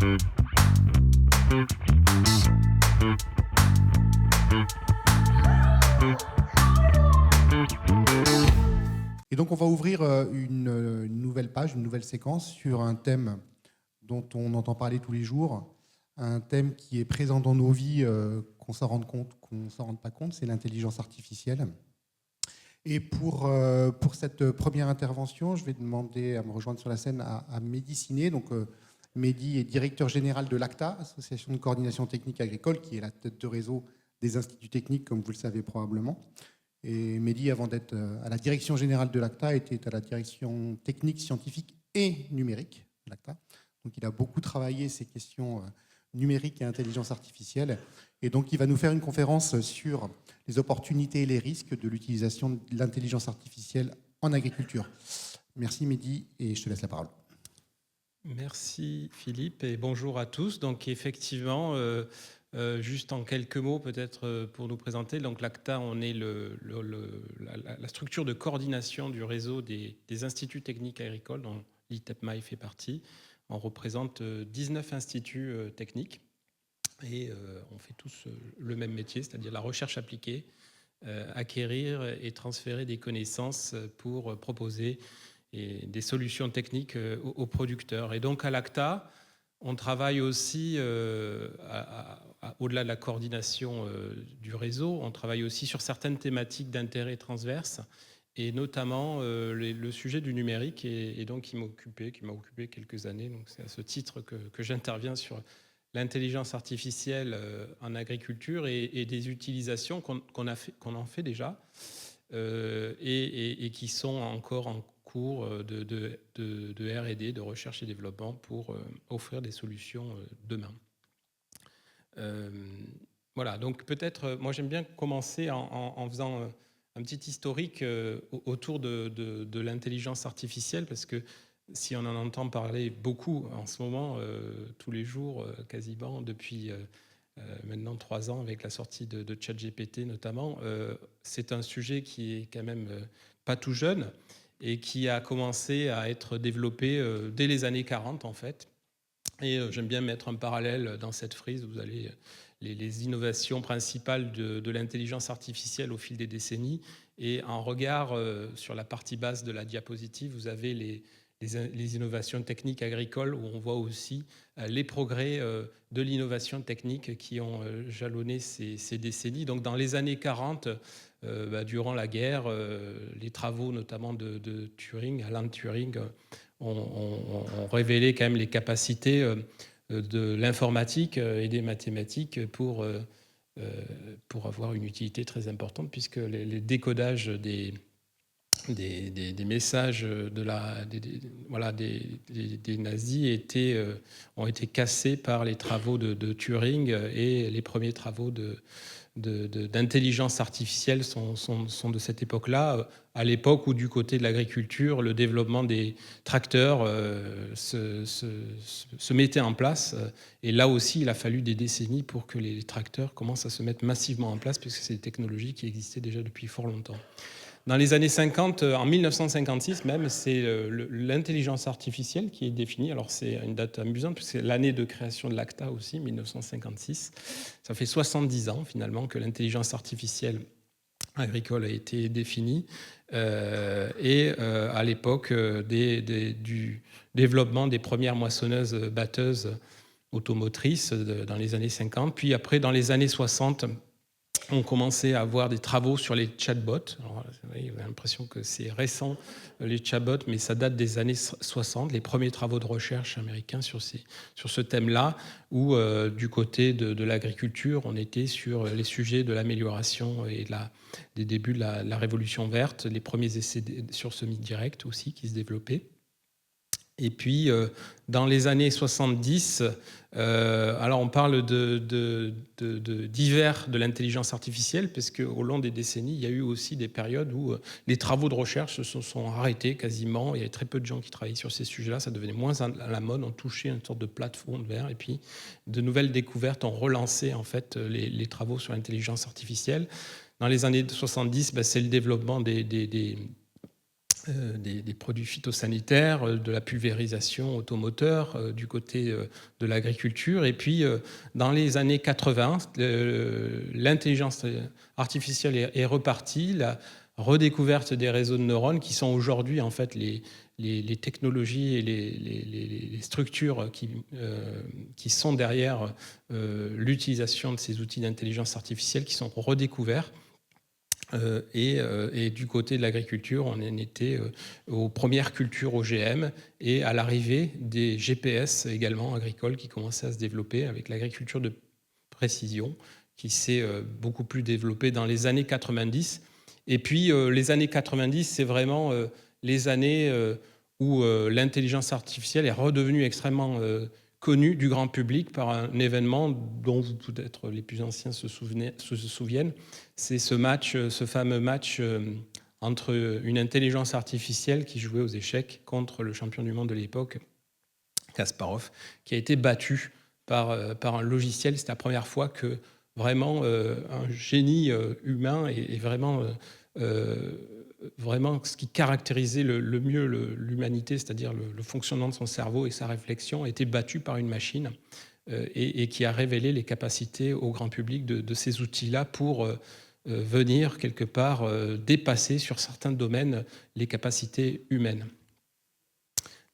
Et donc on va ouvrir une nouvelle page, une nouvelle séquence sur un thème dont on entend parler tous les jours, un thème qui est présent dans nos vies, qu'on s'en rende compte, qu'on ne s'en rende pas compte, c'est l'intelligence artificielle. Et pour cette première intervention, je vais demander à me rejoindre sur la scène à Mehdi Siné. Donc, Mehdi est directeur général de l'ACTA, Association de coordination technique agricole, qui est la tête de réseau des instituts techniques, comme vous le savez probablement. Et Mehdi, avant d'être à la direction générale de l'ACTA, était à la direction technique, scientifique et numérique de l'ACTA. Donc il a beaucoup travaillé ces questions numériques et intelligence artificielle. Et donc il va nous faire une conférence sur les opportunités et les risques de l'utilisation de l'intelligence artificielle en agriculture. Merci Mehdi, et je te laisse la parole. Merci Philippe, et bonjour à tous. Donc effectivement, juste en quelques mots peut-être pour nous présenter, donc l'ACTA, on est la structure de coordination du réseau des instituts techniques agricoles, dont l'ITEPMAI fait partie. On représente 19 instituts techniques et on fait tous le même métier, c'est-à-dire la recherche appliquée, acquérir et transférer des connaissances pour proposer des solutions techniques aux producteurs. Et donc à l'ACTA, on travaille aussi, au-delà de la coordination du réseau, on travaille aussi sur certaines thématiques d'intérêt transverse, et notamment le sujet du numérique, et donc qui m'a occupé quelques années. Donc c'est à ce titre que j'interviens sur l'intelligence artificielle en agriculture et des utilisations qu'on en fait déjà et qui sont encore en cours de R&D, de recherche et développement pour offrir des solutions demain. Voilà, donc peut-être, moi j'aime bien commencer en faisant un petit historique autour de l'intelligence artificielle, parce que si on en entend parler beaucoup en ce moment, tous les jours, quasiment depuis maintenant 3 ans, avec la sortie de ChatGPT notamment, c'est un sujet qui est quand même pas tout jeune et qui a commencé à être développé dès les années 40 en fait. Et j'aime bien mettre un parallèle dans cette frise. Vous allez les innovations principales de l'intelligence artificielle au fil des décennies, et en regard sur la partie basse de la diapositive, vous avez les innovations techniques agricoles, où on voit aussi les progrès de l'innovation technique qui ont jalonné ces décennies. Donc dans les années 40, durant la guerre, les travaux notamment de Turing, Alan Turing, ont révélé quand même les capacités de l'informatique et des mathématiques pour avoir une utilité très importante, puisque les décodages des messages des nazis ont été cassés par les travaux de Turing, et les premiers travaux d'intelligence artificielle sont de cette époque-là, à l'époque où du côté de l'agriculture, le développement des tracteurs se mettait en place. Et là aussi, il a fallu des décennies pour que les tracteurs commencent à se mettre massivement en place, puisque c'est des technologies qui existaient déjà depuis fort longtemps. Dans les années 50, en 1956 même, c'est l'intelligence artificielle qui est définie. Alors c'est une date amusante, puisque c'est l'année de création de l'ACTA aussi, 1956. Ça fait 70 ans finalement que l'intelligence artificielle agricole a été définie. Et à l'époque du développement des premières moissonneuses-batteuses automotrices dans les années 50. Puis après, dans les années 60, on commençait à avoir des travaux sur les chatbots. Alors, vous avez l'impression que c'est récent, les chatbots, mais ça date des années 60, les premiers travaux de recherche américains sur ce thème-là, où du côté de l'agriculture, on était sur les sujets de l'amélioration et des débuts de la révolution verte, les premiers essais sur semi-direct aussi qui se développaient. Et puis, dans les années 70, alors on parle d'hiver de l'intelligence artificielle, parce qu'au long des décennies, il y a eu aussi des périodes où les travaux de recherche se sont arrêtés quasiment. Il y avait très peu de gens qui travaillaient sur ces sujets-là. Ça devenait moins à la mode. On touchait une sorte de plafond de verre. Et puis, de nouvelles découvertes ont relancé en fait les travaux sur l'intelligence artificielle. Dans les années 70, c'est le développement des des produits phytosanitaires, de la pulvérisation automoteur, du côté de l'agriculture. Et puis, dans les années 80, l'intelligence artificielle est repartie, la redécouverte des réseaux de neurones, qui sont aujourd'hui en fait les technologies et les structures qui sont derrière l'utilisation de ces outils d'intelligence artificielle, qui sont redécouverts. Et du côté de l'agriculture, on en était aux premières cultures OGM et à l'arrivée des GPS également agricoles qui commençaient à se développer avec l'agriculture de précision qui s'est beaucoup plus développée dans les années 90. Et puis les années 90, c'est vraiment les années où l'intelligence artificielle est redevenue extrêmement connue du grand public par un événement dont peut-être les plus anciens se souviennent. C'est ce fameux match entre une intelligence artificielle qui jouait aux échecs contre le champion du monde de l'époque, Kasparov, qui a été battu par un logiciel. C'est la première fois que vraiment un génie humain est vraiment ce qui caractérisait le mieux l'humanité, c'est-à-dire le fonctionnement de son cerveau et sa réflexion, a été battu par une machine et qui a révélé les capacités au grand public de ces outils-là pour venir quelque part dépasser sur certains domaines les capacités humaines.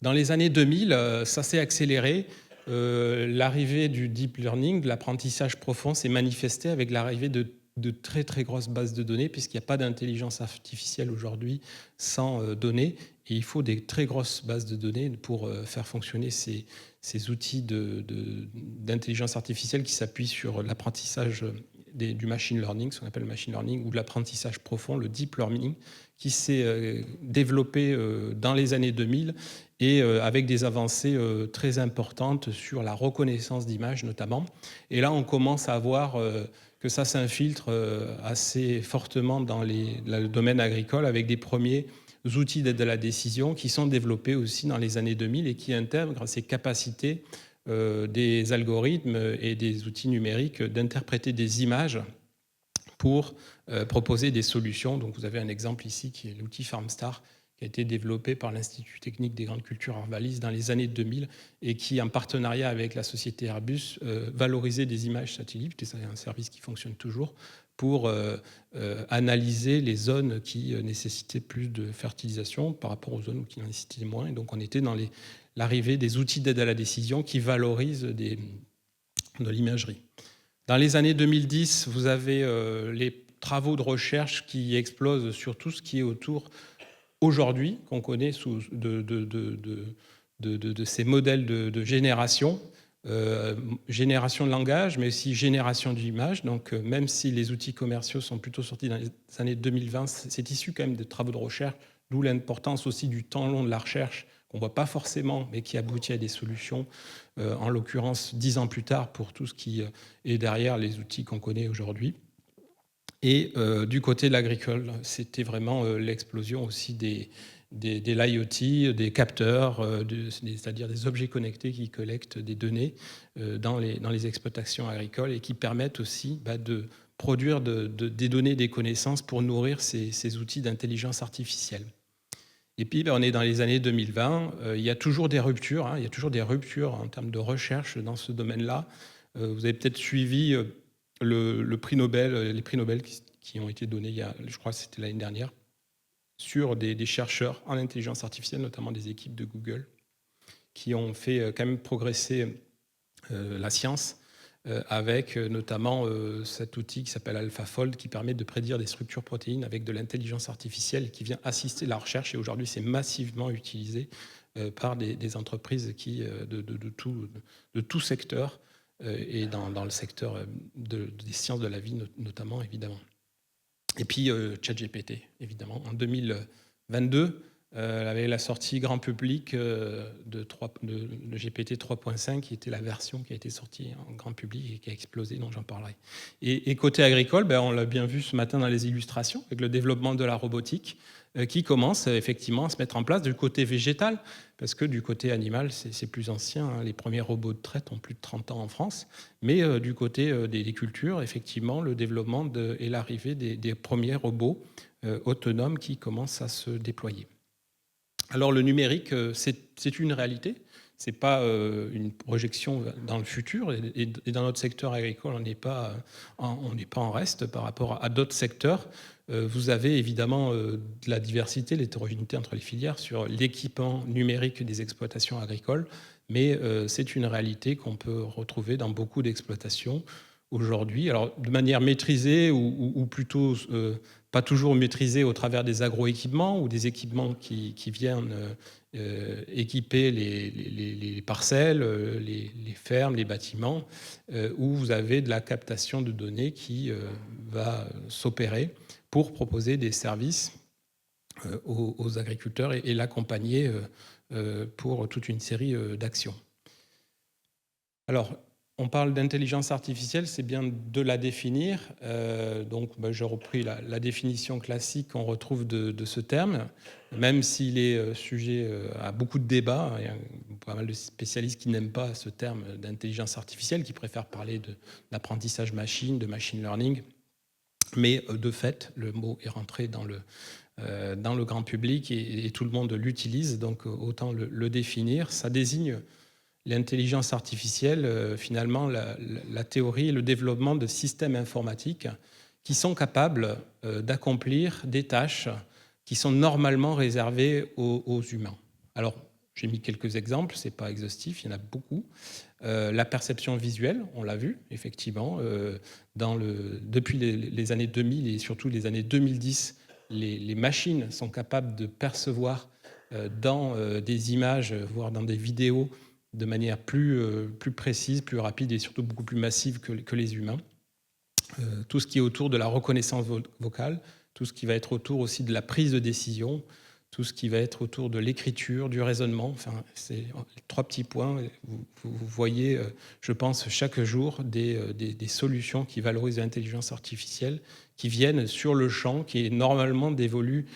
Dans les années 2000, ça s'est accéléré. L'arrivée du deep learning, de l'apprentissage profond, s'est manifestée avec l'arrivée de très très grosses bases de données, puisqu'il n'y a pas d'intelligence artificielle aujourd'hui sans données. Et il faut des très grosses bases de données pour faire fonctionner ces outils d'intelligence artificielle qui s'appuient sur l'apprentissage du machine learning, ce qu'on appelle le machine learning, ou de l'apprentissage profond, le deep learning, qui s'est développé dans les années 2000 et avec des avancées très importantes sur la reconnaissance d'images notamment. Et là, on commence à voir que ça s'infiltre assez fortement dans le domaine agricole avec des premiers outils d'aide à la décision qui sont développés aussi dans les années 2000 et qui intègrent ces capacités des algorithmes et des outils numériques d'interpréter des images pour proposer des solutions. Donc vous avez un exemple ici qui est l'outil FarmStar, qui a été développé par l'Institut technique des grandes cultures Arvalis dans les années 2000 et qui, en partenariat avec la société Airbus, valorisait des images satellites, et c'est un service qui fonctionne toujours, pour analyser les zones qui nécessitaient plus de fertilisation par rapport aux zones qui en nécessitaient moins. Et donc on était dans l'arrivée des outils d'aide à la décision qui valorisent de l'imagerie. Dans les années 2010, vous avez les travaux de recherche qui explosent sur tout ce qui est autour aujourd'hui, qu'on connaît de ces modèles de génération, génération de langage, mais aussi génération d'images. Donc, même si les outils commerciaux sont plutôt sortis dans les années 2020, c'est issu quand même de travaux de recherche, d'où l'importance aussi du temps long de la recherche, qu'on ne voit pas forcément, mais qui aboutit à des solutions, en l'occurrence 10 ans plus tard, pour tout ce qui est derrière les outils qu'on connaît aujourd'hui. Et du côté de l'agricole, c'était vraiment l'explosion aussi de l'IoT, des capteurs, c'est-à-dire des objets connectés qui collectent des données dans les exploitations agricoles et qui permettent aussi de produire des données, des connaissances pour nourrir ces outils d'intelligence artificielle. Et puis, on est dans les années 2020. Il y a toujours des ruptures. Il y a toujours des ruptures en termes de recherche dans ce domaine-là. Vous avez peut-être suivi les prix Nobel qui ont été donnés, je crois que c'était l'année dernière, sur des chercheurs en intelligence artificielle, notamment des équipes de Google, qui ont fait quand même progresser la science avec notamment cet outil qui s'appelle AlphaFold, qui permet de prédire des structures protéines avec de l'intelligence artificielle qui vient assister la recherche. Et aujourd'hui, c'est massivement utilisé par des entreprises de tout secteur et dans le secteur des sciences de la vie notamment, évidemment. Et puis ChatGPT, évidemment. En 2022, avec la sortie grand public de GPT 3.5, qui était la version qui a été sortie en grand public et qui a explosé, dont j'en parlerai. Et côté agricole, on l'a bien vu ce matin dans les illustrations, avec le développement de la robotique, qui commence effectivement à se mettre en place du côté végétal, parce que du côté animal, c'est plus ancien. Les premiers robots de traite ont plus de 30 ans en France. Mais du côté des cultures, effectivement, le développement et l'arrivée des premiers robots autonomes qui commencent à se déployer. Alors le numérique, c'est une réalité. C'est pas une projection dans le futur. Et dans notre secteur agricole, on n'est pas en reste par rapport à d'autres secteurs. Vous avez évidemment de la diversité, l'hétérogénéité entre les filières sur l'équipement numérique des exploitations agricoles, mais c'est une réalité qu'on peut retrouver dans beaucoup d'exploitations aujourd'hui. Alors de manière maîtrisée ou plutôt pas toujours maîtrisée au travers des agroéquipements ou des équipements qui viennent équiper les parcelles, les fermes, les bâtiments, où vous avez de la captation de données qui va s'opérer pour proposer des services aux agriculteurs et l'accompagner pour toute une série d'actions. Alors, on parle d'intelligence artificielle, c'est bien de la définir. Donc, j'ai repris la définition classique qu'on retrouve de ce terme, même s'il est sujet à beaucoup de débats. Il y a pas mal de spécialistes qui n'aiment pas ce terme d'intelligence artificielle, qui préfèrent parler d'apprentissage machine, de machine learning. Mais de fait, le mot est rentré dans le grand public et tout le monde l'utilise, donc autant le définir. Ça désigne l'intelligence artificielle, finalement, la théorie et le développement de systèmes informatiques qui sont capables d'accomplir des tâches qui sont normalement réservées aux humains. Alors, j'ai mis quelques exemples, ce n'est pas exhaustif, il y en a beaucoup. La perception visuelle, on l'a vu, effectivement, depuis les années 2000 et surtout les années 2010, les machines sont capables de percevoir dans des images, voire dans des vidéos, de manière plus précise, plus rapide et surtout beaucoup plus massive que les humains. Tout ce qui est autour de la reconnaissance vocale, tout ce qui va être autour aussi de la prise de décision, tout ce qui va être autour de l'écriture, du raisonnement. Enfin, c'est 3 petits points. Vous voyez, je pense, chaque jour des solutions qui valorisent l'intelligence artificielle, qui viennent sur le champ, qui est normalement dévolu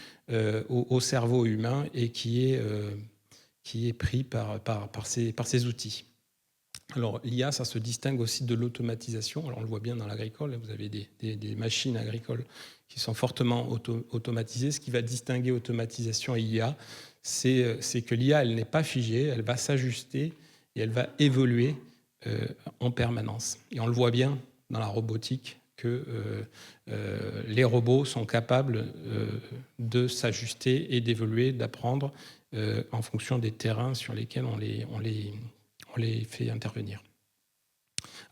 au cerveau humain et qui est pris par ces outils. Alors l'IA, ça se distingue aussi de l'automatisation. Alors on le voit bien dans l'agricole, vous avez des machines agricoles qui sont fortement automatisées. Ce qui va distinguer automatisation et IA, c'est que l'IA, elle n'est pas figée, elle va s'ajuster et elle va évoluer en permanence. Et on le voit bien dans la robotique que les robots sont capables de s'ajuster et d'évoluer, d'apprendre en fonction des terrains sur lesquels on les fait intervenir.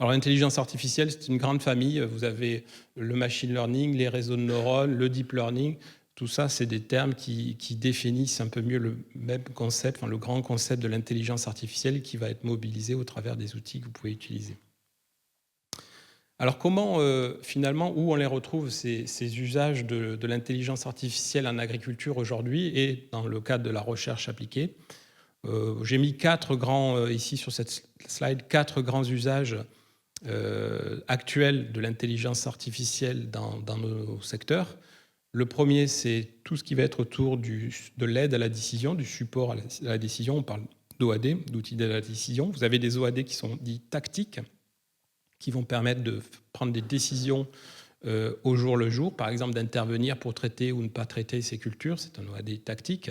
Alors l'intelligence artificielle, c'est une grande famille. Vous avez le machine learning, les réseaux de neurones, le deep learning. Tout ça, c'est des termes qui définissent un peu mieux le même concept, enfin, le grand concept de l'intelligence artificielle qui va être mobilisé au travers des outils que vous pouvez utiliser. Alors comment, finalement, où on les retrouve, ces usages de l'intelligence artificielle en agriculture aujourd'hui et dans le cadre de la recherche appliquée? J'ai mis ici sur cette slide, 4 grands usages actuels de l'intelligence artificielle dans nos secteurs. Le premier, c'est tout ce qui va être autour de l'aide à la décision, du support à la décision. On parle d'OAD, d'outils d'aide à la décision. Vous avez des OAD qui sont dits tactiques, qui vont permettre de prendre des décisions au jour le jour, par exemple d'intervenir pour traiter ou ne pas traiter ces cultures, c'est un OAD tactique.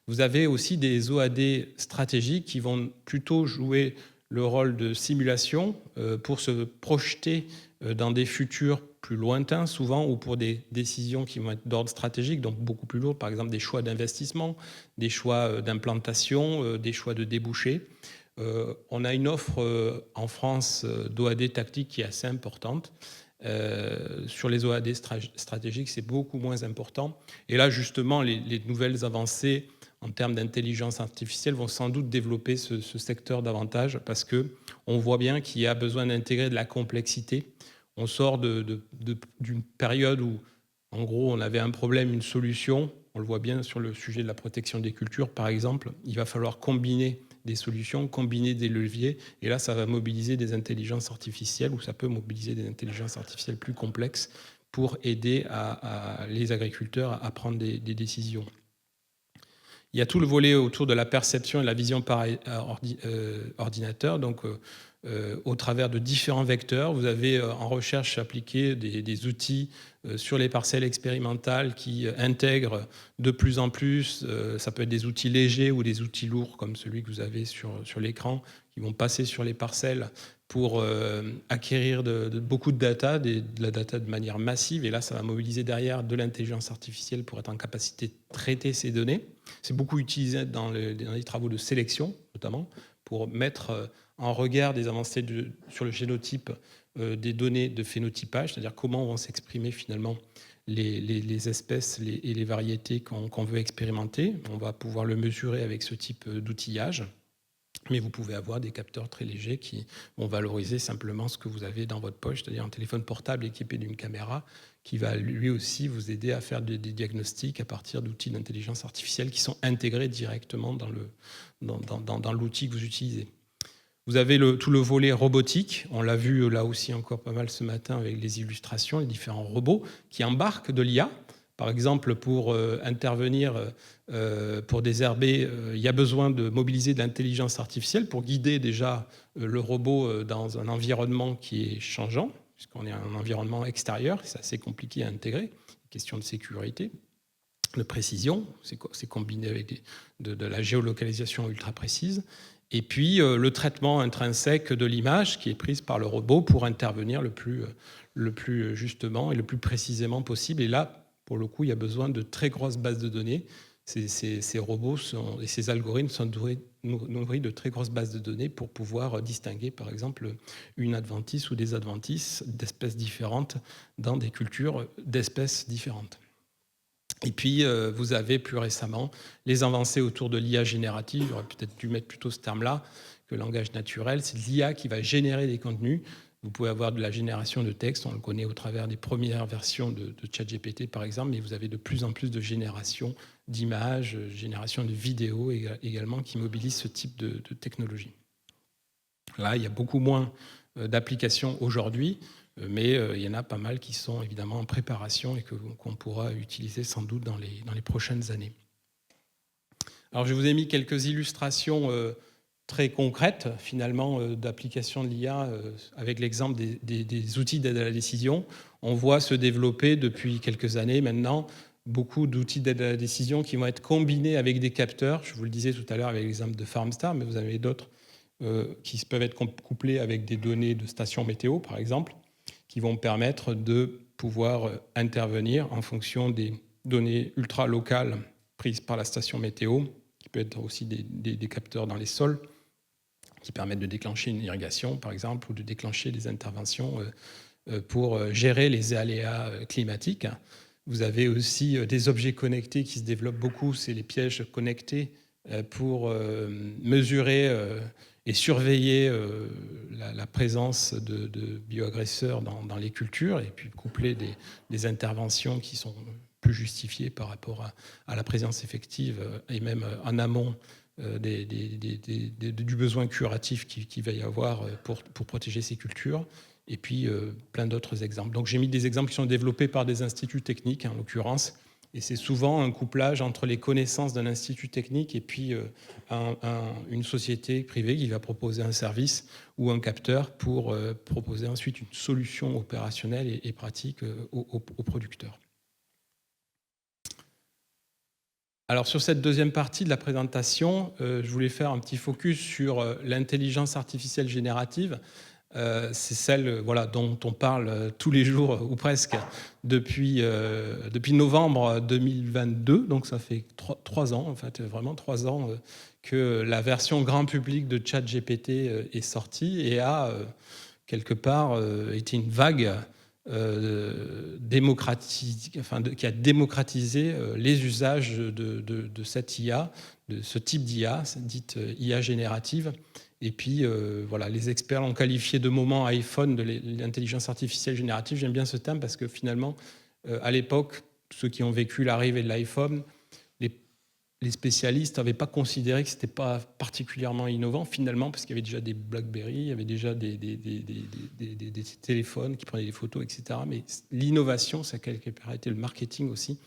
Vous avez aussi des OAD stratégiques qui vont plutôt jouer le rôle de simulation pour se projeter dans des futurs plus lointains souvent ou pour des décisions qui vont être d'ordre stratégique, donc beaucoup plus lourdes, par exemple des choix d'investissement, des choix d'implantation, des choix de débouchés. On a une offre en France d'OAD tactique qui est assez importante. Sur les OAD stratégiques, c'est beaucoup moins important. Et là, justement, les nouvelles avancées en termes d'intelligence artificielle vont sans doute développer ce secteur davantage parce qu'on voit bien qu'il y a besoin d'intégrer de la complexité. On sort d'une période où, en gros, on avait un problème, une solution. On le voit bien sur le sujet de la protection des cultures, par exemple. Il va falloir combiner des solutions, combiner des leviers. Et là, ça va mobiliser des intelligences artificielles ou ça peut mobiliser des intelligences artificielles plus complexes pour aider les agriculteurs à prendre des décisions. Il y a tout le volet autour de la perception et de la vision par ordinateur. Donc, au travers de différents vecteurs. Vous avez en recherche appliquée des outils sur les parcelles expérimentales qui intègrent de plus en plus, ça peut être des outils légers ou des outils lourds comme celui que vous avez sur l'écran, qui vont passer sur les parcelles pour acquérir beaucoup de data, de la data de manière massive. Et là, ça va mobiliser derrière de l'intelligence artificielle pour être en capacité de traiter ces données. C'est beaucoup utilisé dans les travaux de sélection, notamment, pour mettre en regard des avancées sur le génotype des données de phénotypage, c'est-à-dire comment vont s'exprimer finalement les espèces et les variétés qu'on veut expérimenter. On va pouvoir le mesurer avec ce type d'outillage. Mais vous pouvez avoir des capteurs très légers qui vont valoriser simplement ce que vous avez dans votre poche, c'est-à-dire un téléphone portable équipé d'une caméra qui va lui aussi vous aider à faire des diagnostics à partir d'outils d'intelligence artificielle qui sont intégrés directement dans l'outil que vous utilisez. Vous avez tout le volet robotique. On l'a vu là aussi encore pas mal ce matin avec les illustrations, les différents robots qui embarquent de l'IA. Par exemple, pour intervenir pour désherber, il y a besoin de mobiliser de l'intelligence artificielle pour guider déjà le robot dans un environnement qui est changeant, puisqu'on est un environnement extérieur, c'est assez compliqué à intégrer. Question de sécurité, de précision, c'est combiné avec de la géolocalisation ultra précise. Et puis le traitement intrinsèque de l'image qui est prise par le robot pour intervenir le plus justement et le plus précisément possible. Et là, pour le coup, il y a besoin de très grosses bases de données. Ces robots et ces algorithmes sont nourris de très grosses bases de données pour pouvoir distinguer, par exemple, une adventice ou des adventices d'espèces différentes dans des cultures d'espèces différentes. Et puis, vous avez plus récemment les avancées autour de l'IA générative. J'aurais peut-être dû mettre plutôt ce terme-là que langage naturel. C'est l'IA qui va générer des contenus. Vous pouvez avoir de la génération de texte, on le connaît au travers des premières versions de ChatGPT par exemple, mais vous avez de plus en plus de génération d'images, génération de vidéos également qui mobilisent ce type de technologie. Là, il y a beaucoup moins d'applications aujourd'hui, mais il y en a pas mal qui sont évidemment en préparation et qu'on pourra utiliser sans doute dans les prochaines années. Alors je vous ai mis quelques illustrations très concrètes, finalement, d'application de l'IA avec l'exemple des outils d'aide à la décision. On voit se développer depuis quelques années maintenant beaucoup d'outils d'aide à la décision qui vont être combinés avec des capteurs. Je vous le disais tout à l'heure avec l'exemple de Farmstar, mais vous avez d'autres qui peuvent être couplés avec des données de stations météo, par exemple, qui vont permettre de pouvoir intervenir en fonction des données ultra-locales prises par la station météo, qui peut être aussi des capteurs dans les sols, qui permettent de déclencher une irrigation, par exemple, ou de déclencher des interventions pour gérer les aléas climatiques. Vous avez aussi des objets connectés qui se développent beaucoup, c'est les pièges connectés pour mesurer et surveiller la présence de bioagresseurs dans les cultures, et puis coupler des interventions qui sont plus justifiées par rapport à la présence effective et même en amont du besoin curatif qu'il va y avoir pour protéger ces cultures, et puis plein d'autres exemples. Donc j'ai mis des exemples qui sont développés par des instituts techniques, en l'occurrence, et c'est souvent un couplage entre les connaissances d'un institut technique et puis une société privée qui va proposer un service ou un capteur pour proposer ensuite une solution opérationnelle et pratique aux producteurs. Alors sur cette deuxième partie de la présentation, je voulais faire un petit focus sur l'intelligence artificielle générative. C'est celle dont on parle tous les jours ou presque depuis novembre 2022, donc ça fait 3 ans, en fait, vraiment 3 ans que la version grand public de ChatGPT est sortie et a quelque part été une vague qui a démocratisé les usages de cette IA, de ce type d'IA, dite IA générative. Et puis, les experts l'ont qualifié de moment iPhone de l'intelligence artificielle générative. J'aime bien ce terme parce que finalement, à l'époque, ceux qui ont vécu l'arrivée de l'iPhone, les spécialistes n'avaient pas considéré que ce n'était pas particulièrement innovant, finalement, parce qu'il y avait déjà des BlackBerry, il y avait déjà des téléphones qui prenaient des photos, etc. Mais l'innovation, ça a quelque part été le marketing aussi.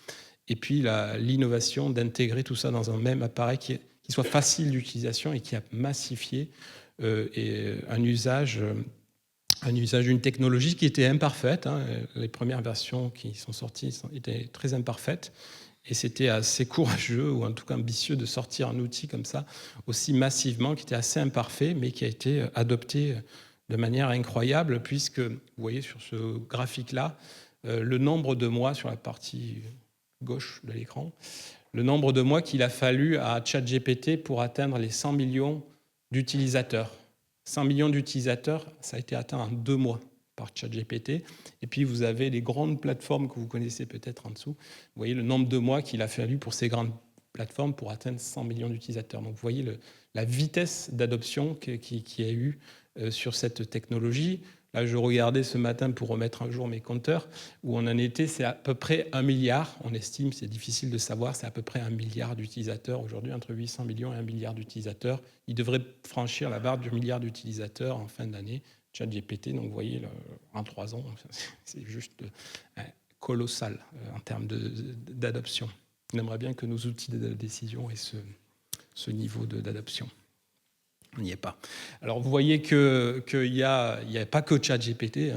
Et puis l'innovation d'intégrer tout ça dans un même appareil qui qui soit facile d'utilisation et qui a massifié un usage d'une technologie qui était imparfaite. Les premières versions qui sont sorties étaient très imparfaites. Et c'était assez courageux, ou en tout cas ambitieux, de sortir un outil comme ça, aussi massivement, qui était assez imparfait, mais qui a été adopté de manière incroyable, puisque, vous voyez sur ce graphique-là, le nombre de mois sur la partie gauche de l'écran, le nombre de mois qu'il a fallu à ChatGPT pour atteindre les 100 millions d'utilisateurs. 100 millions d'utilisateurs, ça a été atteint en 2 mois par ChatGPT. Et puis, vous avez les grandes plateformes que vous connaissez peut-être en dessous. Vous voyez le nombre de mois qu'il a fallu pour ces grandes plateformes pour atteindre 100 millions d'utilisateurs. Donc, vous voyez la vitesse d'adoption qu'il y a eu sur cette technologie. Là, je regardais ce matin pour remettre un jour mes compteurs, où on en était, c'est à peu près 1 milliard. On estime, c'est difficile de savoir, c'est à peu près 1 milliard d'utilisateurs aujourd'hui, entre 800 millions et 1 milliard d'utilisateurs. Il devrait franchir la barre du milliard d'utilisateurs en fin d'année. ChatGPT, donc vous voyez, en 3 ans, c'est juste colossal en termes d'adoption. On aimerait bien que nos outils de décision aient ce niveau d'adoption. On n'y est pas. Alors vous voyez qu'il n'y a pas que ChatGPT,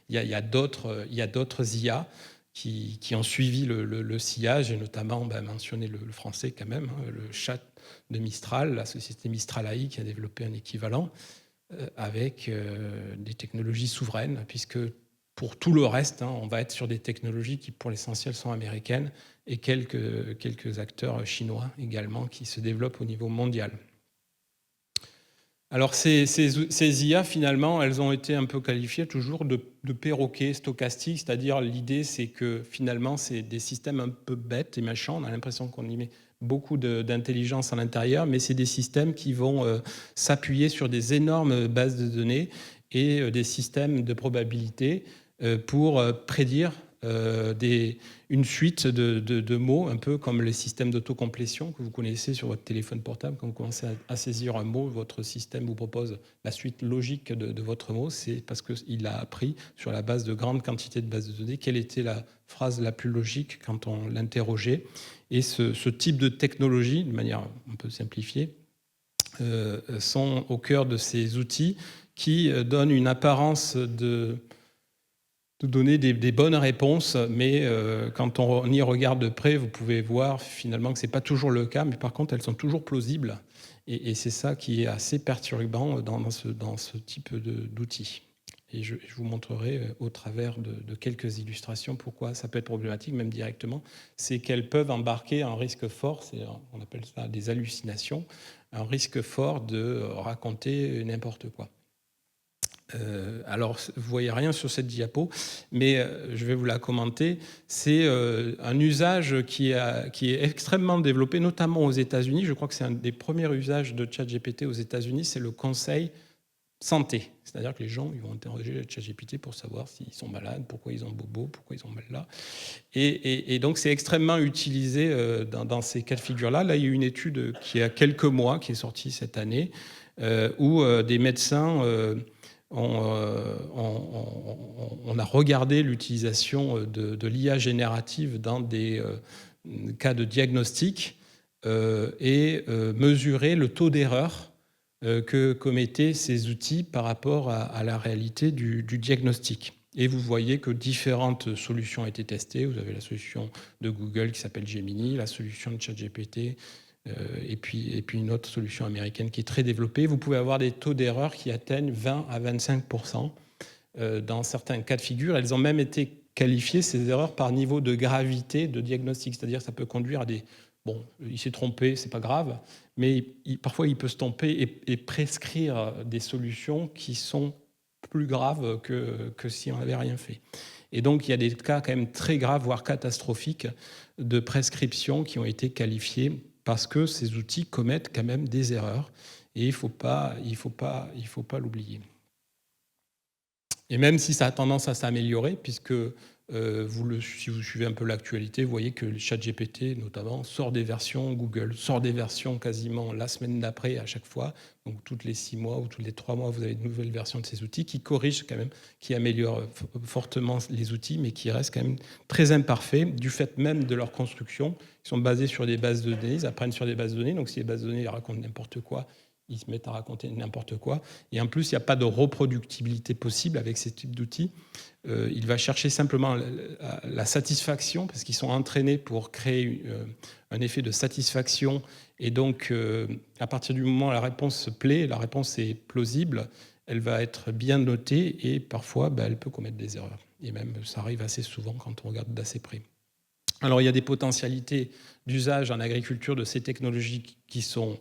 il y a d'autres IA qui ont suivi le sillage, et notamment mentionner le français quand même, le chat de Mistral, la société Mistral AI qui a développé un équivalent avec des technologies souveraines, puisque pour tout le reste, on va être sur des technologies qui pour l'essentiel sont américaines, et quelques acteurs chinois également qui se développent au niveau mondial. Alors ces IA, finalement, elles ont été un peu qualifiées toujours de perroquets stochastiques, c'est-à-dire l'idée, c'est que finalement, c'est des systèmes un peu bêtes et méchants. On a l'impression qu'on y met beaucoup d'intelligence à l'intérieur, mais c'est des systèmes qui vont s'appuyer sur des énormes bases de données et des systèmes de probabilité pour prédire une suite de mots, un peu comme les systèmes d'autocomplétion que vous connaissez sur votre téléphone portable. Quand vous commencez à saisir un mot, votre système vous propose la suite logique de votre mot. C'est parce qu'il a appris sur la base de grandes quantités de bases de données quelle était la phrase la plus logique quand on l'interrogeait. Et ce type de technologie, de manière un peu simplifiée, sont au cœur de ces outils qui donnent une apparence de donner des bonnes réponses, mais quand on y regarde de près, vous pouvez voir finalement que ce n'est pas toujours le cas, mais par contre, elles sont toujours plausibles. Et c'est ça qui est assez perturbant dans ce type d'outils. Et je vous montrerai au travers de quelques illustrations pourquoi ça peut être problématique, même directement. C'est qu'elles peuvent embarquer un risque fort, on appelle ça des hallucinations, un risque fort de raconter n'importe quoi. Alors, vous ne voyez rien sur cette diapo, mais je vais vous la commenter. C'est un usage qui est extrêmement développé, notamment aux États-Unis. Je crois que c'est un des premiers usages de ChatGPT aux États-Unis, c'est le conseil santé. C'est-à-dire que les gens ils vont interroger ChatGPT pour savoir s'ils sont malades, pourquoi ils ont bobo, pourquoi ils ont mal là. Et donc, c'est extrêmement utilisé dans ces cas de figure-là. Là, il y a eu une étude qui a quelques mois, qui est sortie cette année, où des médecins... On a regardé l'utilisation de l'IA générative dans des cas de diagnostic et mesuré le taux d'erreur que commettaient ces outils par rapport à la réalité du diagnostic. Et vous voyez que différentes solutions ont été testées. Vous avez la solution de Google qui s'appelle Gemini, la solution de ChatGPT, et puis une autre solution américaine qui est très développée. Vous pouvez avoir des taux d'erreur qui atteignent 20 à 25% dans certains cas de figure. Elles ont même été qualifiées, ces erreurs, par niveau de gravité de diagnostic. C'est-à-dire que ça peut conduire à des... Bon, il s'est trompé, c'est pas grave, mais parfois il peut se tromper et prescrire des solutions qui sont plus graves que si on n'avait rien fait. Et donc il y a des cas quand même très graves, voire catastrophiques, de prescription qui ont été qualifiés parce que ces outils commettent quand même des erreurs et il faut pas l'oublier. Et même si ça a tendance à s'améliorer, puisque Si vous suivez un peu l'actualité, vous voyez que le ChatGPT, notamment, sort des versions, Google sort des versions quasiment la semaine d'après à chaque fois. Donc, toutes les 6 mois ou tous les 3 mois, vous avez de nouvelles versions de ces outils qui corrigent quand même, qui améliorent fortement les outils, mais qui restent quand même très imparfaits du fait même de leur construction. Ils sont basés sur des bases de données, ils apprennent sur des bases de données. Donc, si les bases de données racontent n'importe quoi, ils se mettent à raconter n'importe quoi. Et en plus, il n'y a pas de reproductibilité possible avec ces types d'outils. Il va chercher simplement la satisfaction, parce qu'ils sont entraînés pour créer un effet de satisfaction. Et donc, à partir du moment où la réponse se plaît, la réponse est plausible, elle va être bien notée et parfois, elle peut commettre des erreurs. Et même, ça arrive assez souvent quand on regarde d'assez près. Alors, il y a des potentialités d'usage en agriculture de ces technologies qui sont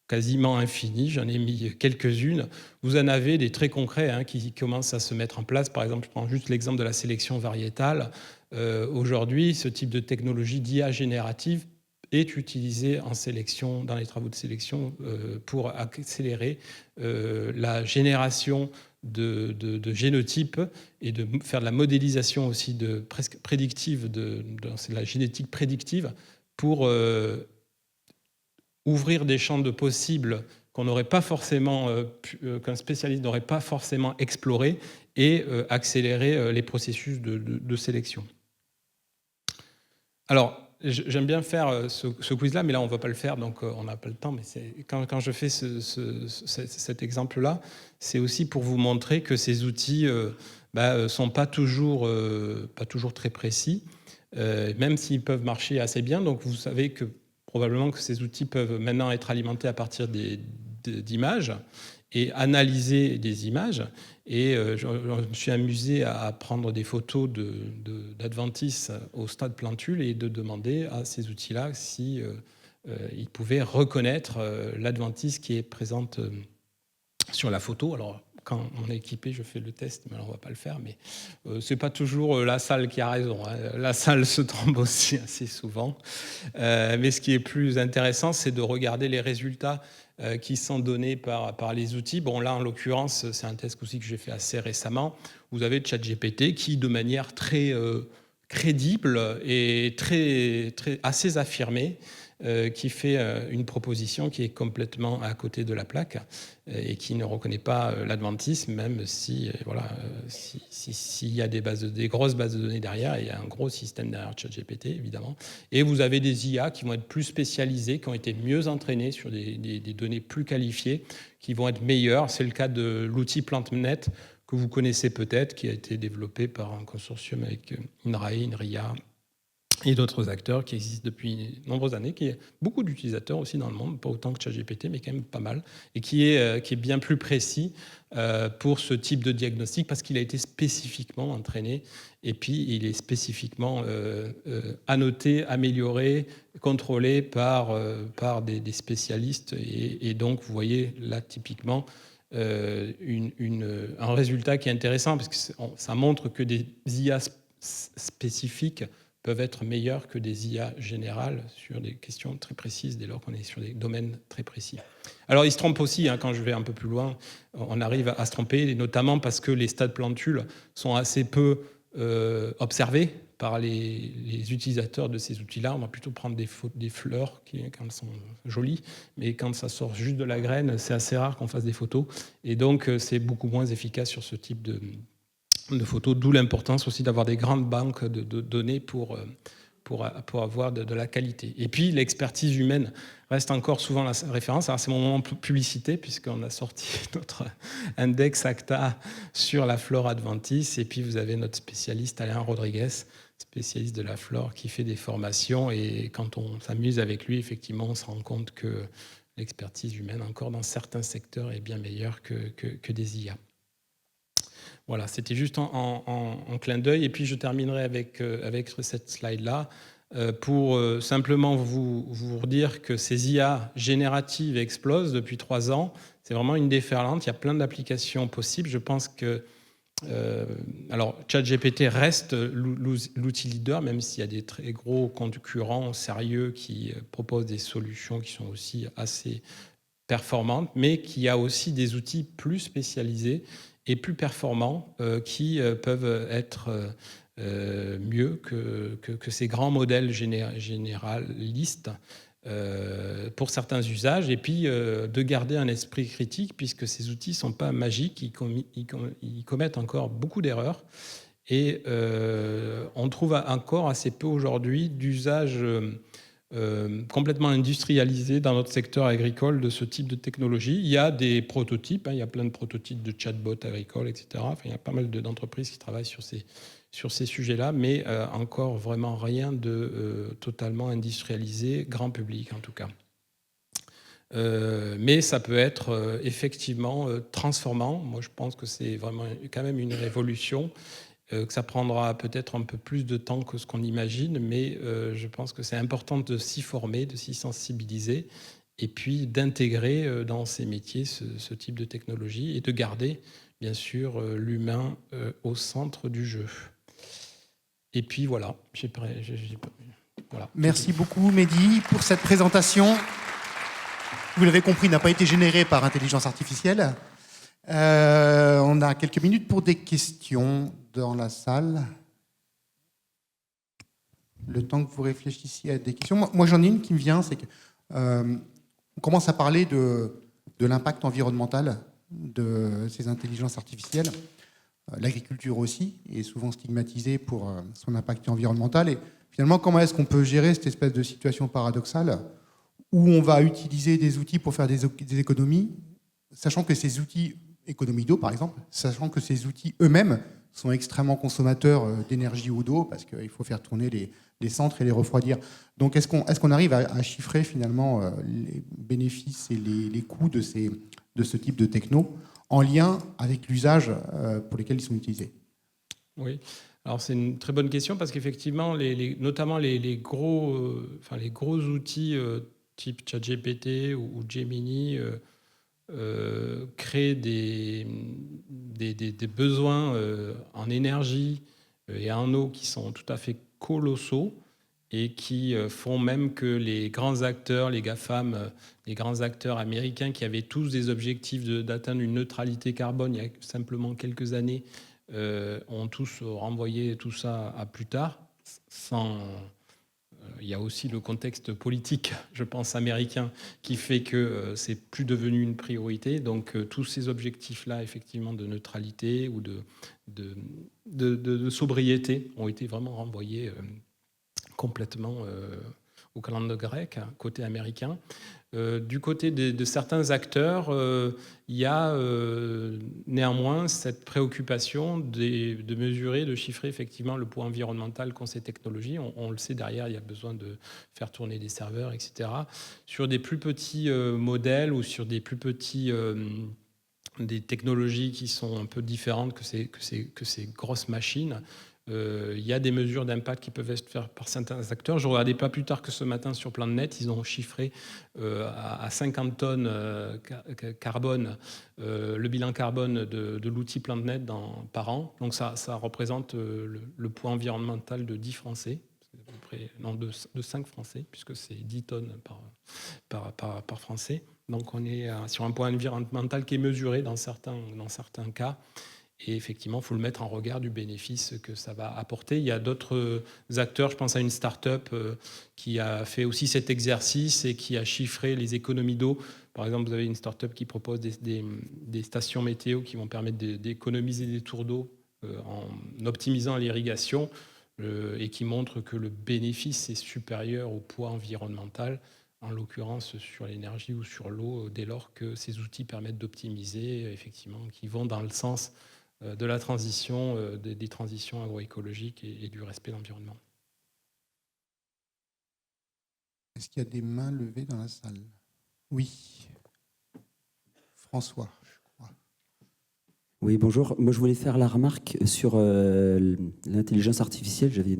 quasiment infinies. J'en ai mis quelques-unes. Vous en avez des très concrets qui commencent à se mettre en place. Par exemple, je prends juste l'exemple de la sélection variétale. Aujourd'hui, ce type de technologie d'IA générative est utilisé en sélection, dans les travaux de sélection, pour accélérer la génération de génotypes et de faire de la modélisation aussi presque prédictive, c'est de la génétique prédictive, pour ouvrir des champs de possibles qu'on n'aurait pas forcément, qu'un spécialiste n'aurait pas forcément exploré et accélérer les processus de sélection. Alors, j'aime bien faire ce quiz-là, mais là, on ne va pas le faire, donc on n'a pas le temps. Mais quand je fais cet exemple-là, c'est aussi pour vous montrer que ces outils ne sont pas toujours très précis, même s'ils peuvent marcher assez bien. Donc, vous savez que probablement que ces outils peuvent maintenant être alimentés à partir d'images et analyser des images. Et je me suis amusé à prendre des photos d'adventices au stade Plantule et de demander à ces outils-là si ils pouvaient reconnaître l'adventice qui est présente sur la photo. Alors, quand on est équipé, je fais le test, mais on ne va pas le faire. Mais ce n'est pas toujours la salle qui a raison. La salle se trompe aussi assez souvent. Mais ce qui est plus intéressant, c'est de regarder les résultats qui sont donnés par les outils. Bon, là, en l'occurrence, c'est un test aussi que j'ai fait assez récemment. Vous avez ChatGPT qui, de manière très crédible et assez affirmée, qui fait une proposition qui est complètement à côté de la plaque et qui ne reconnaît pas l'adventisme, même si s'il y a des grosses bases de données derrière, il y a un gros système derrière ChatGPT, évidemment. Et vous avez des IA qui vont être plus spécialisées, qui ont été mieux entraînées sur des données plus qualifiées, qui vont être meilleures. C'est le cas de l'outil PlantNet, que vous connaissez peut-être, qui a été développé par un consortium avec INRAE, INRIA, et d'autres acteurs qui existent depuis de nombreuses années, qui a beaucoup d'utilisateurs aussi dans le monde, pas autant que ChatGPT, mais quand même pas mal, et qui est bien plus précis pour ce type de diagnostic, parce qu'il a été spécifiquement entraîné, et puis il est spécifiquement annoté, amélioré, contrôlé par des spécialistes, et donc vous voyez là typiquement un résultat qui est intéressant, parce que ça montre que des IA spécifiques peuvent être meilleurs que des IA générales sur des questions très précises, dès lors qu'on est sur des domaines très précis. Alors, ils se trompent aussi, quand je vais un peu plus loin, on arrive à se tromper, et notamment parce que les stades plantules sont assez peu observés par les utilisateurs de ces outils-là. On va plutôt prendre des fleurs quand elles sont jolies, mais quand ça sort juste de la graine, c'est assez rare qu'on fasse des photos, et donc c'est beaucoup moins efficace sur ce type de photos, d'où l'importance aussi d'avoir des grandes banques de données pour avoir de la qualité. Et puis, l'expertise humaine reste encore souvent la référence. Alors, c'est mon moment publicité, puisqu'on a sorti notre index ACTA sur la flore adventice. Et puis, vous avez notre spécialiste, Alain Rodriguez, spécialiste de la flore, qui fait des formations. Et quand on s'amuse avec lui, effectivement, on se rend compte que l'expertise humaine, encore dans certains secteurs, est bien meilleure que des IA. Voilà, c'était juste en clin d'œil. Et puis, je terminerai avec cette slide-là pour simplement vous redire que ces IA génératives explosent depuis 3 ans. C'est vraiment une déferlante. Il y a plein d'applications possibles. Je pense que alors, ChatGPT reste l'outil leader, même s'il y a des très gros concurrents sérieux qui proposent des solutions qui sont aussi assez performantes, mais qu'il y a aussi des outils plus spécialisés et plus performants qui peuvent être mieux que ces grands modèles généralistes pour certains usages, et puis de garder un esprit critique, puisque ces outils ne sont pas magiques, ils commettent encore beaucoup d'erreurs. Et on trouve encore assez peu aujourd'hui d'usage complètement industrialisé dans notre secteur agricole de ce type de technologie. Il y a des prototypes, il y a plein de prototypes de chatbots agricoles, etc. Enfin, il y a pas mal d'entreprises qui travaillent sur ces sujets-là, mais encore vraiment rien de totalement industrialisé, grand public en tout cas. Mais ça peut être effectivement transformant. Moi, je pense que c'est vraiment quand même une révolution, que ça prendra peut-être un peu plus de temps que ce qu'on imagine, mais je pense que c'est important de s'y former, de s'y sensibiliser, et puis d'intégrer dans ces métiers ce type de technologie, et de garder, bien sûr, l'humain au centre du jeu. Et puis voilà, voilà. Merci beaucoup, Mehdi, pour cette présentation. Vous l'avez compris, n'a pas été générée par intelligence artificielle. On a quelques minutes pour des questions dans la salle. Le temps que vous réfléchissiez à des questions. Moi j'en ai une qui me vient, c'est que on commence à parler de l'impact environnemental de ces intelligences artificielles. L'agriculture aussi est souvent stigmatisée pour son impact environnemental. Et finalement, comment est-ce qu'on peut gérer cette espèce de situation paradoxale où on va utiliser des outils pour faire des économies, sachant que ces outils, économie d'eau par exemple, sachant que ces outils eux-mêmes sont extrêmement consommateurs d'énergie ou d'eau, parce qu'il faut faire tourner les centres et les refroidir. Donc est-ce qu'on arrive à chiffrer finalement les bénéfices et les coûts de ce type de techno en lien avec l'usage pour lesquels ils sont utilisés? Oui, alors c'est une très bonne question, parce qu'effectivement, notamment les gros outils type ChatGPT ou Gemini créent des besoins en énergie et en eau qui sont tout à fait colossaux, et qui font même que les grands acteurs, les GAFAM, les grands acteurs américains qui avaient tous des objectifs d'atteindre une neutralité carbone il y a simplement quelques années, ont tous renvoyé tout ça à plus tard. Il y a aussi le contexte politique, je pense, américain, qui fait que c'est plus devenu une priorité. Donc tous ces objectifs-là, effectivement, de neutralité ou de sobriété ont été vraiment renvoyés complètement au calendrier grec, côté américain. Du côté de certains acteurs, il y a néanmoins cette préoccupation de mesurer, de chiffrer effectivement le poids environnemental qu'ont ces technologies. On le sait, derrière, il y a besoin de faire tourner des serveurs, etc. Sur des plus petits modèles ou sur des plus petits... des technologies qui sont un peu différentes que ces grosses machines, il y a des mesures d'impact qui peuvent être faites par certains acteurs. Je ne regardais pas plus tard que ce matin sur PlanNet, ils ont chiffré à 50 tonnes carbone le bilan carbone de l'outil PlanNet par an. Donc ça représente le poids environnemental de 10 Français, à peu près, non, de 5 Français, puisque c'est 10 tonnes par Français. Donc on est sur un poids environnemental qui est mesuré dans certains cas. Et effectivement, il faut le mettre en regard du bénéfice que ça va apporter. Il y a d'autres acteurs, je pense à une start-up qui a fait aussi cet exercice et qui a chiffré les économies d'eau. Par exemple, vous avez une start-up qui propose des stations météo qui vont permettre d'économiser des tours d'eau en optimisant l'irrigation et qui montre que le bénéfice est supérieur au poids environnemental, en l'occurrence sur l'énergie ou sur l'eau, dès lors que ces outils permettent d'optimiser, effectivement, qui vont dans le sens de la transition, des transitions agroécologiques et du respect de l'environnement. Est-ce qu'il y a des mains levées dans la salle? Oui. François, je crois. Oui, bonjour. Moi, je voulais faire la remarque sur l'intelligence artificielle. J'avais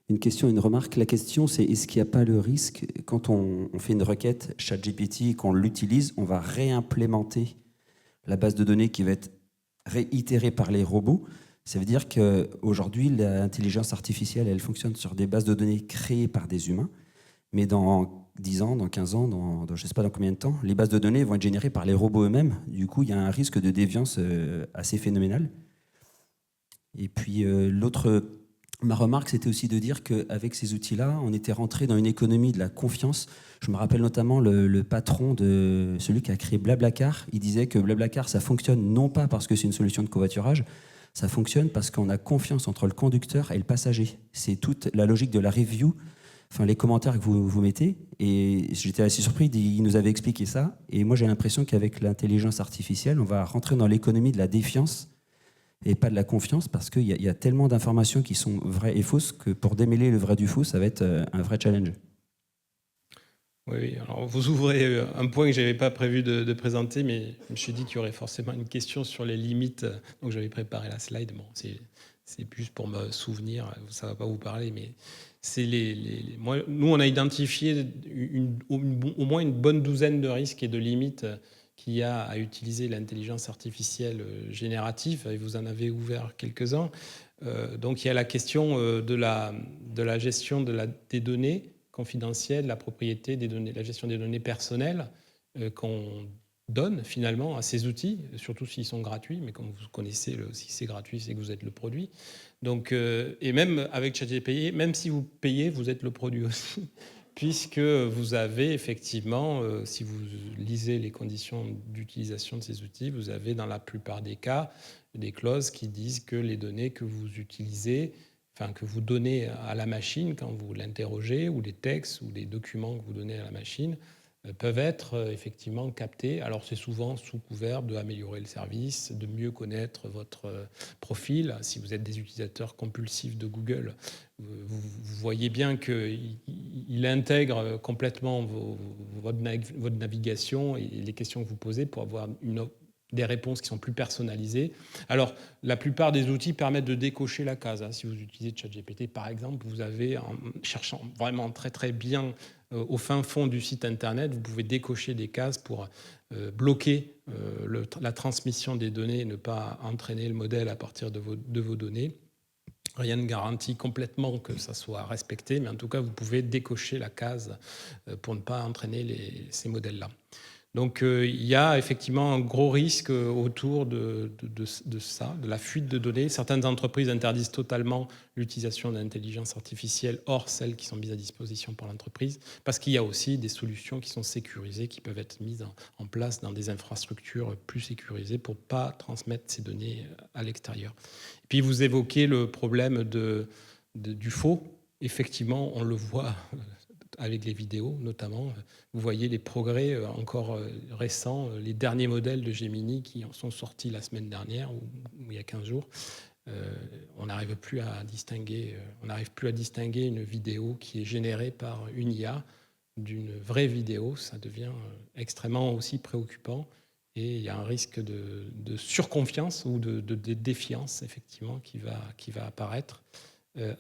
une question et une remarque. La question, c'est est-ce qu'il n'y a pas le risque, quand on fait une requête ChatGPT, qu'on l'utilise, on va réimplémenter la base de données qui va être réitérée par les robots? Ça veut dire qu'aujourd'hui, l'intelligence artificielle, elle fonctionne sur des bases de données créées par des humains, mais dans 10 ans, dans 15 ans, dans je ne sais pas dans combien de temps, les bases de données vont être générées par les robots eux-mêmes. Du coup, il y a un risque de déviance assez phénoménal. Et puis, l'autre Ma remarque, c'était aussi de dire qu'avec ces outils-là, on était rentré dans une économie de la confiance. Je me rappelle notamment le patron de celui qui a créé Blablacar. Il disait que Blablacar, ça fonctionne non pas parce que c'est une solution de covoiturage, ça fonctionne parce qu'on a confiance entre le conducteur et le passager. C'est toute la logique de la review, enfin les commentaires que vous mettez. Et j'étais assez surpris, il nous avait expliqué ça. Et moi, j'ai l'impression qu'avec l'intelligence artificielle, on va rentrer dans l'économie de la défiance et pas de la confiance, parce qu'il y a tellement d'informations qui sont vraies et fausses que pour démêler le vrai du faux, ça va être un vrai challenge. Oui, alors vous ouvrez un point que je n'avais pas prévu de présenter, mais je me suis dit qu'il y aurait forcément une question sur les limites. Donc j'avais préparé la slide. Bon, c'est plus pour me souvenir, ça ne va pas vous parler, mais c'est nous, on a identifié au moins une bonne douzaine de risques et de limites qu'il y a à utiliser l'intelligence artificielle générative, et vous en avez ouvert quelques-uns. Donc il y a la question de la gestion des données confidentielles, la propriété des données, la gestion des données personnelles qu'on donne finalement à ces outils, surtout s'ils sont gratuits, mais comme vous connaissez, si c'est gratuit, c'est que vous êtes le produit. Donc, et même avec ChatGPT, même si vous payez, vous êtes le produit aussi, puisque vous avez effectivement, si vous lisez les conditions d'utilisation de ces outils, vous avez dans la plupart des cas des clauses qui disent que les données que vous utilisez, enfin que vous donnez à la machine quand vous l'interrogez, ou les textes ou les documents que vous donnez à la machine, peuvent être effectivement captés. Alors c'est souvent sous couvert d'améliorer le service, de mieux connaître votre profil. Si vous êtes des utilisateurs compulsifs de Google, vous voyez bien qu'il intègre complètement votre navigation et les questions que vous posez pour avoir des réponses qui sont plus personnalisées. Alors, la plupart des outils permettent de décocher la case. Si vous utilisez ChatGPT, par exemple, vous avez, en cherchant vraiment très très bien au fin fond du site internet, vous pouvez décocher des cases pour bloquer la transmission des données et ne pas entraîner le modèle à partir de vos données. Rien ne garantit complètement que ça soit respecté, mais en tout cas, vous pouvez décocher la case pour ne pas entraîner ces modèles-là. Donc il y a effectivement un gros risque autour de ça, de la fuite de données. Certaines entreprises interdisent totalement l'utilisation d'intelligence artificielle, hors celles qui sont mises à disposition par l'entreprise, parce qu'il y a aussi des solutions qui sont sécurisées, qui peuvent être mises en place dans des infrastructures plus sécurisées pour ne pas transmettre ces données à l'extérieur. Et puis vous évoquez le problème du faux. Effectivement, on le voit avec les vidéos notamment. Vous voyez les progrès encore récents, les derniers modèles de Gemini qui en sont sortis la semaine dernière ou il y a 15 jours. On n'arrive plus à distinguer une vidéo qui est générée par une IA d'une vraie vidéo. Ça devient extrêmement aussi préoccupant et il y a un risque de surconfiance ou de défiance effectivement qui va apparaître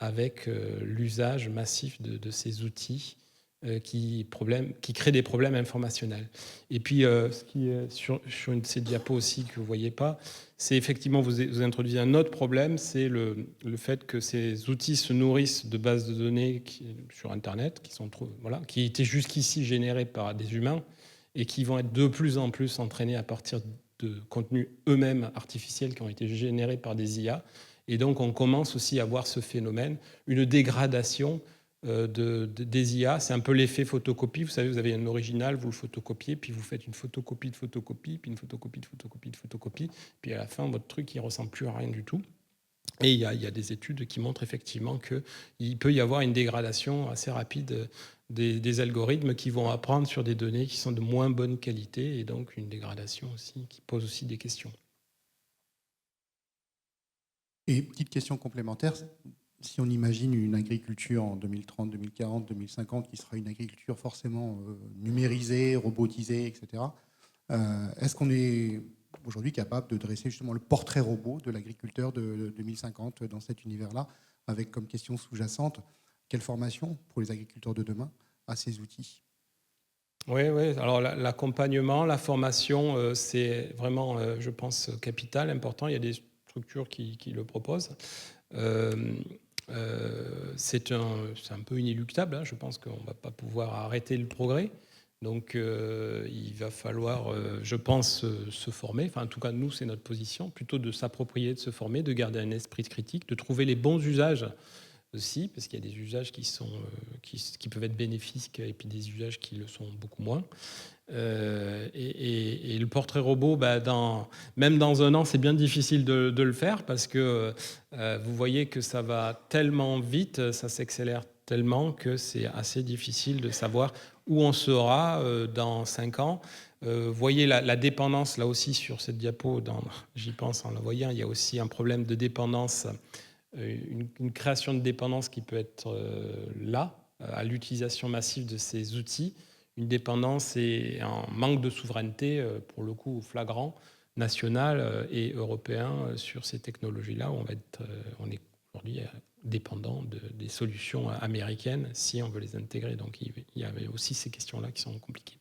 avec l'usage massif de ces outils qui crée des problèmes informationnels. Et puis, ce qui est sur une de ces diapos aussi que vous ne voyez pas, c'est effectivement, vous introduisez un autre problème, c'est le fait que ces outils se nourrissent de bases de données sur Internet, qui étaient jusqu'ici générées par des humains et qui vont être de plus en plus entraînés à partir de contenus eux-mêmes artificiels qui ont été générés par des IA. Et donc, on commence aussi à voir ce phénomène, une dégradation des IA. C'est un peu l'effet photocopie. Vous savez, vous avez un original, vous le photocopiez, puis vous faites une photocopie de photocopie, puis une photocopie de photocopie de photocopie, puis à la fin, votre truc, il ne ressemble plus à rien du tout. Et il y a des études qui montrent effectivement qu'il peut y avoir une dégradation assez rapide des algorithmes qui vont apprendre sur des données qui sont de moins bonne qualité, et donc une dégradation aussi qui pose aussi des questions. Et petite question complémentaire, si on imagine une agriculture en 2030, 2040, 2050 qui sera une agriculture forcément numérisée, robotisée, etc., est-ce qu'on est aujourd'hui capable de dresser justement le portrait robot de l'agriculteur de 2050 dans cet univers-là, avec comme question sous-jacente, quelle formation pour les agriculteurs de demain à ces outils ? Oui. Alors l'accompagnement, la formation, c'est vraiment, je pense, capital, important. Il y a des structures qui le proposent. C'est un peu inéluctable. Je pense qu'on ne va pas pouvoir arrêter le progrès. Donc, il va falloir, je pense, se former. Enfin, en tout cas, nous, c'est notre position, plutôt de s'approprier, de se former, de garder un esprit critique, de trouver les bons usages aussi, parce qu'il y a des usages qui peuvent être bénéfiques et puis des usages qui le sont beaucoup moins. Et le portrait robot, même dans un an, c'est bien difficile de le faire parce que vous voyez que ça va tellement vite, ça s'accélère tellement que c'est assez difficile de savoir où on sera dans 5 ans. Vous voyez la dépendance, là aussi, sur cette diapo, j'y pense en la voyant, il y a aussi un problème de dépendance, une création de dépendance qui peut être là, à l'utilisation massive de ces outils, une dépendance et un manque de souveraineté, pour le coup flagrant, national et européen sur ces technologies-là, où on est aujourd'hui dépendant des solutions américaines si on veut les intégrer. Donc il y avait aussi ces questions-là qui sont compliquées.